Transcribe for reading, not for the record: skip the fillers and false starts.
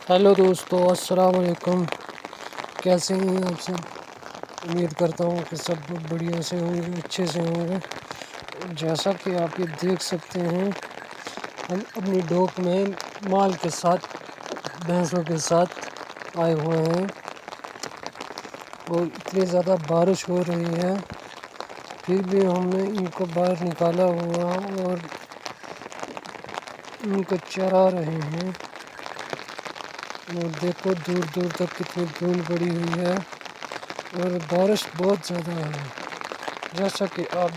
Hello दोस्तों, अस्सलाम वालेकुम। कैसे हैं आप सब? उम्मीद करता हूँ कि सब बहुत बढ़िया से होंगे, अच्छे से होंगे। जैसा कि आप ये देख सकते हैं, हम अपनी डोक में माल के साथ, भैंसों के साथ आए हुए हैं और इतनी ज़्यादा बारिश हो रही है, फिर भी हमने इनको बाहर निकाला हुआ और इनको चरा रहे हैं। और देखो दूर दूर तक कितनी धूल पड़ी हुई है और बारिश बहुत ज़्यादा है, जैसा कि आप